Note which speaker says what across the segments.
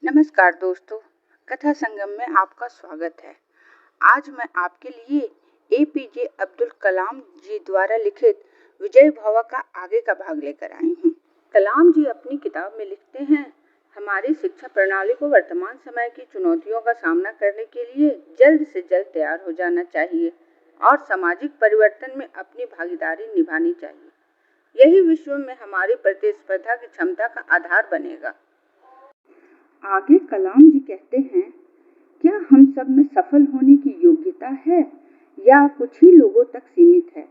Speaker 1: नमस्कार दोस्तों, कथा संगम में आपका स्वागत है। आज मैं आपके लिए एपीजे अब्दुल कलाम जी द्वारा लिखित विजय भव का आगे का भाग लेकर आई हूँ। कलाम जी अपनी किताब में लिखते हैं, हमारी शिक्षा प्रणाली को वर्तमान समय की चुनौतियों का सामना करने के लिए जल्द से जल्द तैयार हो जाना चाहिए और सामाजिक परिवर्तन में अपनी भागीदारी निभानी चाहिए। यही विश्व में हमारी प्रतिस्पर्धा की क्षमता का आधार बनेगा। आगे कलाम जी कहते हैं, क्या हम सब में सफल होने की योग्यता है या कुछ ही लोगों तक सीमित है?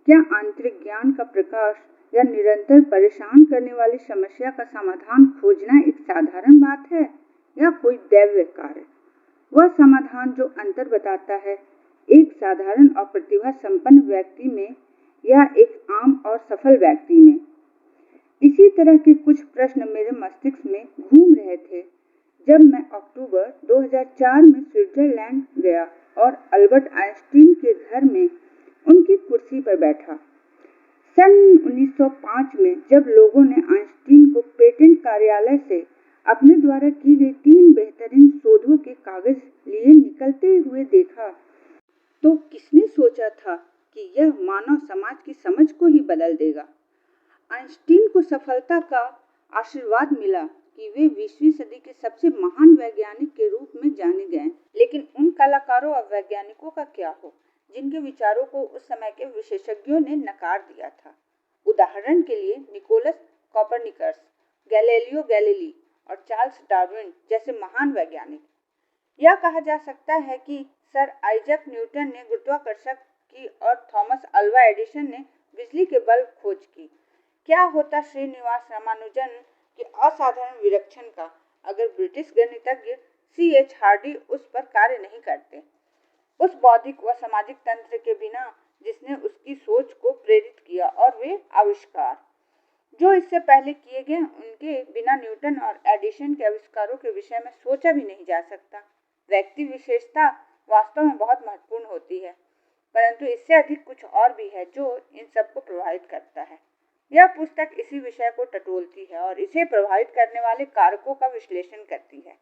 Speaker 1: क्या आंतरिक ज्ञान का प्रकाश या निरंतर परेशान करने वाली समस्या का समाधान खोजना एक साधारण बात है या कोई दैव्य कार्य? वह समाधान जो अंतर बताता है एक साधारण और प्रतिभा संपन्न व्यक्ति में या एक आम और सफल व्यक्ति में। इसी तरह के कुछ प्रश्न मेरे मस्तिष्क में घूम रहे थे जब मैं अक्टूबर 2004 में स्विट्जरलैंड गया और अल्बर्ट आइंस्टीन के घर में उनकी कुर्सी पर बैठा। सन 1905 में जब लोगों ने आइंस्टीन को पेटेंट कार्यालय से अपने द्वारा की गई 3 बेहतरीन शोधों के कागज लिए निकलते हुए देखा, तो किसने सोचा था कि यह मानव समाज की समझ को ही बदल देगा। आइंस्टीन को सफलता का आशीर्वाद मिला कि वे 20वीं सदी के सबसे महान वैज्ञानिक के रूप में जाने गए, लेकिन उन कलाकारों और वैज्ञानिकों का क्या हो जिनके विचारों को उस समय के विशेषज्ञों ने नकार दिया था। उदाहरण के लिए निकोलस कोपरनिकस, गैलीलियो गैलीली और चार्ल्स डार्विन जैसे महान वैज्ञानिक। यह कहा जा सकता है कि सर आइजैक न्यूटन ने गुरुत्वाकर्षण की और थॉमस अल्वा एडिसन ने बिजली के बल्ब खोज की। क्या होता श्रीनिवास रामानुजन के असाधारण विरक्षण का अगर ब्रिटिश गणितज्ञ C.H. हार्डी उस पर कार्य नहीं करते, उस बौद्धिक व सामाजिक तंत्र के बिना जिसने उसकी सोच को प्रेरित किया, और वे आविष्कार जो इससे पहले किए गए उनके बिना न्यूटन और एडिसन के आविष्कारों के विषय में सोचा भी नहीं जा सकता। व्यक्ति विशेषता वास्तव में बहुत महत्वपूर्ण होती है, परंतु इससे अधिक कुछ और भी है जो इन सबको प्रभावित करता है। यह पुस्तक इसी विषय को टटोलती है और इसे प्रभावित करने वाले कारकों का विश्लेषण करती है।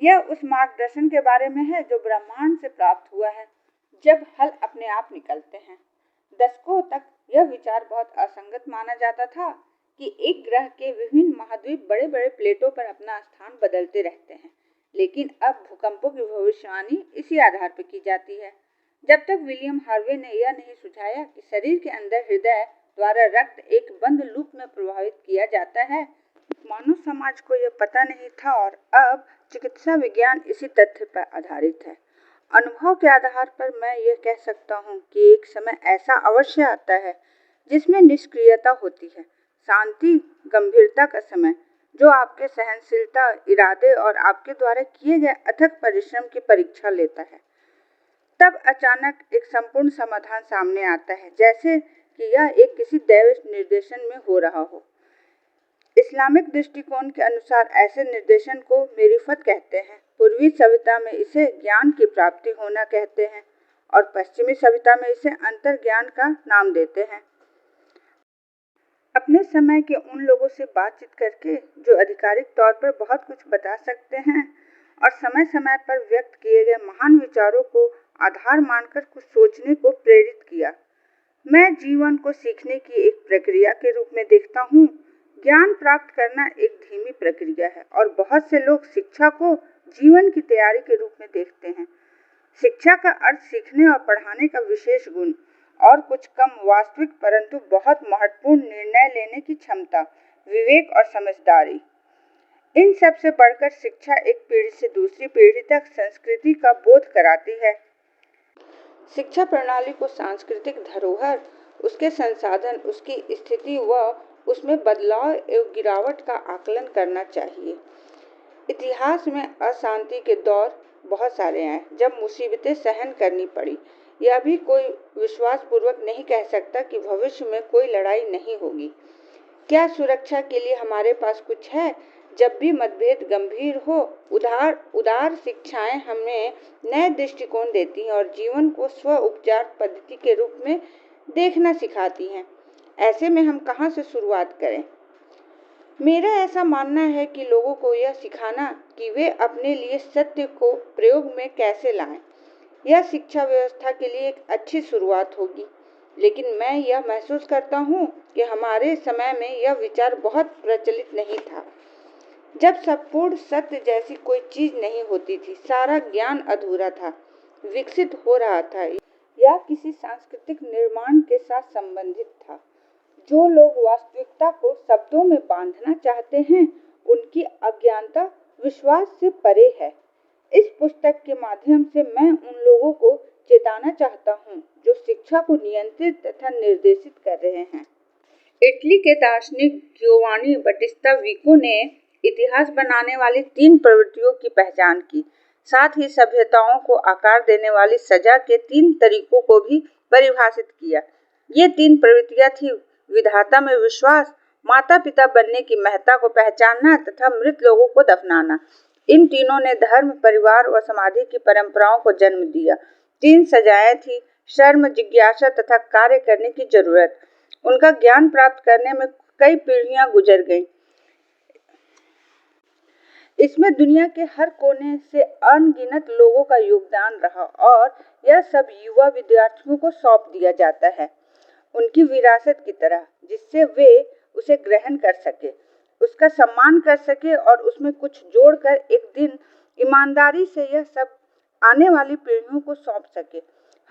Speaker 1: यह उस मार्गदर्शन के बारे में है जो ब्रह्मांड से प्राप्त हुआ है जब हल अपने आप निकलते हैं। दशकों तक यह विचार बहुत असंगत माना जाता था कि एक ग्रह के विभिन्न महाद्वीप बड़े बड़े प्लेटों पर अपना स्थान बदलते रहते हैं, लेकिन अब भूकंपों की भविष्यवाणी इसी आधार पर की जाती है। जब तक विलियम हार्वे ने यह नहीं सुझाया कि शरीर के अंदर हृदय द्वारा रक्त एक बंद लूप में प्रभावित किया जाता है, मानव समाज को यह पता नहीं था, और अब चिकित्सा विज्ञान इसी तथ्य पर आधारित है। अनुभव के आधार पर मैं यह कह सकता हूँ कि एक समय ऐसा अवश्य आता है जिसमें निष्क्रियता होती है, शांति, गंभीरता का समय, जो आपके सहनशीलता, इरादे और आपके द्वारा किए गए अथक परिश्रम की परीक्षा लेता है। तब अचानक एक संपूर्ण समाधान सामने आता है, जैसे कि यह एक किसी दैव निर्देशन में हो रहा हो। इस्लामिक दृष्टिकोण के अनुसार ऐसे निर्देशन को मेरिफत कहते हैं। पूर्वी सभ्यता में इसे ज्ञान की प्राप्ति होना कहते हैं और पश्चिमी सभ्यता में इसे अंतर ज्ञान का नाम देते हैं। अपने समय के उन लोगों से बातचीत करके जो आधिकारिक तौर पर बहुत कुछ बता सकते हैं और समय समय पर व्यक्त किए गए महान विचारों को आधार मानकर कुछ सोचने को प्रेरित किया। मैं जीवन को सीखने की एक प्रक्रिया के रूप में देखता हूँ। ज्ञान प्राप्त करना एक धीमी प्रक्रिया है और बहुत से लोग शिक्षा को जीवन की तैयारी के रूप में देखते हैं। शिक्षा का अर्थ सीखने और पढ़ाने का विशेष गुण और कुछ कम वास्तविक परंतु बहुत महत्वपूर्ण निर्णय लेने की क्षमता, विवेक और समझदारी। इन सब से बढ़कर शिक्षा एक पीढ़ी से दूसरी पीढ़ी तक संस्कृति का बोध कराती है। शिक्षा प्रणाली को सांस्कृतिक धरोहर, उसके संसाधन, उसकी स्थिति व उसमें बदलाव एवं गिरावट का आकलन करना चाहिए। इतिहास में अशांति के दौर बहुत सारे आए जब मुसीबतें सहन करनी पड़ी। यह भी कोई विश्वासपूर्वक नहीं कह सकता कि भविष्य में कोई लड़ाई नहीं होगी। क्या सुरक्षा के लिए हमारे पास कुछ है? जब भी मतभेद गंभीर हो, उदार शिक्षाएं हमें नए दृष्टिकोण देती हैं और जीवन को स्व उपचार पद्धति के रूप में देखना सिखाती हैं। ऐसे में हम कहाँ से शुरुआत करें? मेरा ऐसा मानना है कि लोगों को यह सिखाना कि वे अपने लिए सत्य को प्रयोग में कैसे लाएं, यह शिक्षा व्यवस्था के लिए एक अच्छी शुरुआत होगी। लेकिन मैं यह महसूस करता हूँ कि हमारे समय में यह विचार बहुत प्रचलित नहीं था। जब संपूर्ण सत्य जैसी कोई चीज नहीं होती थी, सारा ज्ञान अधूरा था, विकसित हो रहा था या किसी सांस्कृतिक निर्माण के साथ संबंधित था। जो लोग वास्तविकता को शब्दों में बांधना चाहते हैं, उनकी अज्ञानता विश्वास से परे है। इस पुस्तक के माध्यम से मैं उन लोगों को चेताना चाहता हूँ जो शिक्षा को नियंत्रित तथा निर्देशित कर रहे हैं। इटली के दार्शनिक गियोवानी बटिस्ता विको ने इतिहास बनाने वाली 3 प्रवृत्तियों की पहचान की, साथ ही सभ्यताओं को आकार देने वाली सजा के 3 तरीकों को भी परिभाषित किया। ये 3 प्रवृत्तियां थी: विधाता में विश्वास, माता पिता बनने की महत्ता को पहचानना तथा मृत लोगों को दफनाना। इन तीनों ने धर्म, परिवार व समाधि की परंपराओं को जन्म दिया। 3 सजाएं थी: शर्म, जिज्ञासा तथा कार्य करने की जरूरत। उनका ज्ञान प्राप्त करने में कई पीढ़ियां गुजर गईं। इसमें दुनिया के हर कोने से अनगिनत लोगों का योगदान रहा और यह सब युवा विद्यार्थियों को सौंप दिया जाता है, उनकी विरासत की तरह, जिससे वे उसे ग्रहण कर सके, उसका सम्मान कर सके और उसमें कुछ जोड़कर एक दिन ईमानदारी से यह सब आने वाली पीढ़ियों को सौंप सके।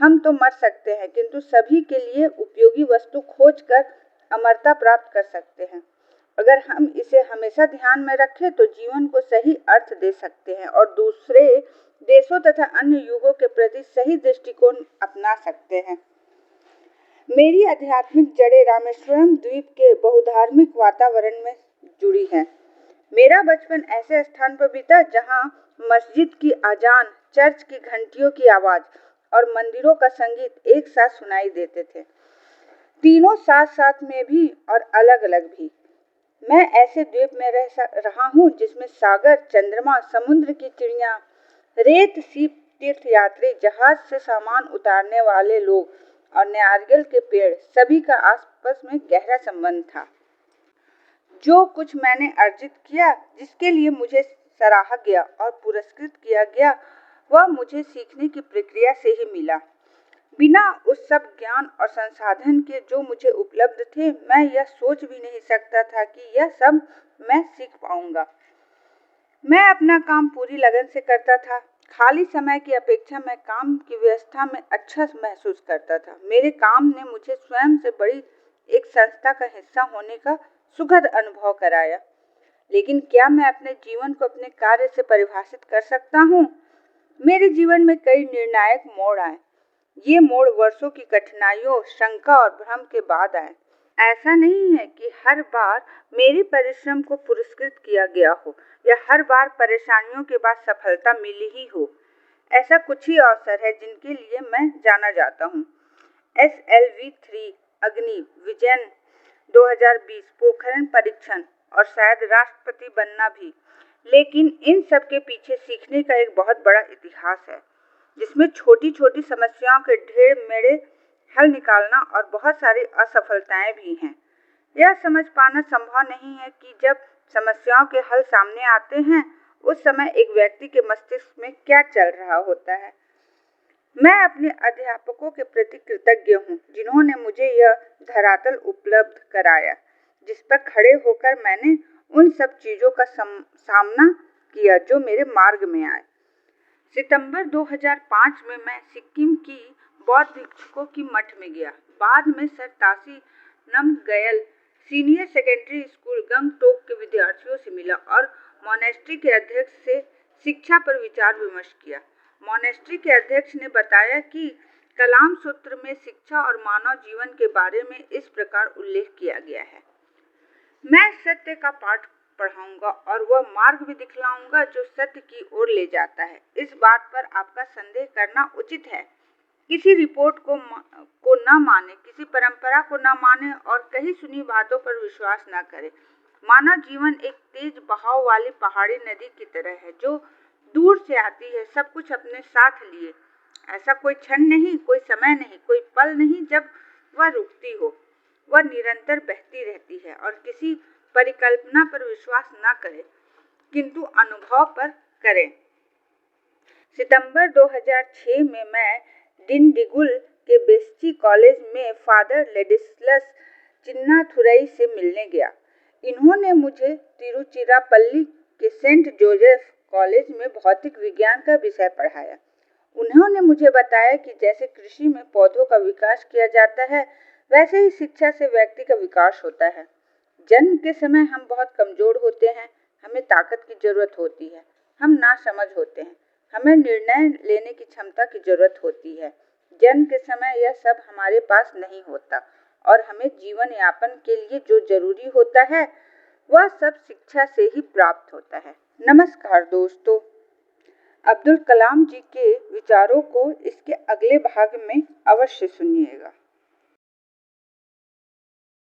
Speaker 1: हम तो मर सकते हैं, किंतु सभी के लिए उपयोगी वस्तु खोजकर अमरता प्राप्त कर सकते हैं। अगर हम इसे हमेशा ध्यान में रखें तो जीवन को सही अर्थ दे सकते हैं और दूसरे देशों तथा अन्य युगों के प्रति सही दृष्टिकोण अपना सकते हैं। मेरी आध्यात्मिक जड़ें रामेश्वरम द्वीप के बहुधार्मिक वातावरण में जुड़ी हैं। मेरा बचपन ऐसे स्थान पर बीता जहां मस्जिद की अजान, चर्च की घंटियों की आवाज और मंदिरों का संगीत एक साथ सुनाई देते थे, तीनों साथ साथ में भी और अलग अलग भी। मैं ऐसे द्वीप में रहा हूँ जिसमें सागर, चंद्रमा, समुद्र की चिड़िया, रेत सी तीर्थयात्री, जहाज से सामान उतारने वाले लोग और नारियल के पेड़, सभी का आपस में गहरा संबंध था। जो कुछ मैंने अर्जित किया, जिसके लिए मुझे सराहा गया और पुरस्कृत किया गया, वह मुझे सीखने की प्रक्रिया से ही मिला। बिना उस सब ज्ञान और संसाधन के जो मुझे उपलब्ध थे, मैं यह सोच भी नहीं सकता था कि यह सब मैं सीख पाऊंगा। मैं अपना काम पूरी लगन से करता था। खाली समय की अपेक्षा मैं काम की व्यवस्था में अच्छा महसूस करता था। मेरे काम ने मुझे स्वयं से बड़ी एक संस्था का हिस्सा होने का सुखद अनुभव कराया। लेकिन क्या मैं अपने जीवन को अपने कार्य से परिभाषित कर सकता हूँ? मेरे जीवन में कई निर्णायक मोड़ आए। ये मोड़ वर्षों की कठिनाइयों, शंका और भ्रम के बाद आए। ऐसा नहीं है कि हर बार मेरे परिश्रम को पुरस्कृत किया गया हो या हर बार परेशानियों के बाद सफलता मिली ही हो। ऐसा कुछ ही अवसर है जिनके लिए मैं जाना जाता हूँ। SLV3 अग्नि, विजयन 2020, पोखरण परीक्षण और शायद राष्ट्रपति बनना भी। लेकिन इन सब के पीछे सीखने का एक बहुत बड़ा इतिहास है, जिसमें छोटी छोटी समस्याओं के ढेर मेरे हल निकालना और बहुत सारी असफलताएं भी हैं। यह समझ पाना संभव नहीं है कि जब समस्याओं के हल सामने आते हैं, उस समय एक व्यक्ति के मस्तिष्क में क्या चल रहा होता है। मैं अपने अध्यापकों के प्रति कृतज्ञ हूँ, जिन्होंने मुझे यह धरातल उपलब्ध कराया, जिस पर खड़े होकर मैंने उन सब चीजों का सामना किया जो मेरे मार्ग में आए। सितंबर 2005 में मैं सिक्किम की बौद्ध भिक्षुकों की मठ में गया। बाद में सर तासी नमगयल सीनियर सेकेंडरी स्कूल गंगटोक के विद्यार्थियों से मिला और मॉनेस्ट्री के अध्यक्ष से शिक्षा पर विचार विमर्श किया। मॉनेस्ट्री के अध्यक्ष ने बताया कि कलाम सूत्र में शिक्षा और मानव जीवन के बारे में इस प्रकार उल्लेख किया गया है। मैं सत्य का पाठ पढ़ाऊंगा और वह मार्ग भी दिखलाऊंगा जो सत्य की ओर ले जाता है। इस बात पर आपका संदेह करना उचित है। किसी रिपोर्ट को न माने, किसी परंपरा को न माने और कहीं सुनी बातों पर विश्वास न करे। मानव जीवन एक तेज बहाव वाली पहाड़ी नदी की तरह है जो दूर से आती है, सब कुछ अपने साथ लिए। ऐसा कोई क्षण नहीं, कोई समय नहीं, कोई पल नहीं जब वह रुकती हो। वह निरंतर बहती रहती है और किसी परिकल्पना पर विश्वास न करें, किंतु अनुभव पर करें। सितंबर 2006 में मैं डिंडिगुल के बेस्टी कॉलेज में फादर लेडिस्लस चिन्नाथुरई से मिलने गया। इन्होंने मुझे तिरुचिरापल्ली के सेंट जोसेफ कॉलेज में भौतिक विज्ञान का विषय पढ़ाया। उन्होंने मुझे बताया कि जैसे कृषि में पौधों का विकास किया जाता है, वैसे ही शिक्षा से व्यक्ति का विकास होता है। जन्म के समय हम बहुत कमजोर होते हैं, हमें ताकत की जरूरत होती है, हम नासमझ होते हैं, हमें निर्णय लेने की क्षमता की जरूरत होती है। जन्म के समय यह सब हमारे पास नहीं होता और हमें जीवन यापन के लिए जो जरूरी होता है वह सब शिक्षा से ही प्राप्त होता है। नमस्कार दोस्तों, अब्दुल कलाम जी के विचारों को इसके अगले भाग में अवश्य सुनिएगा।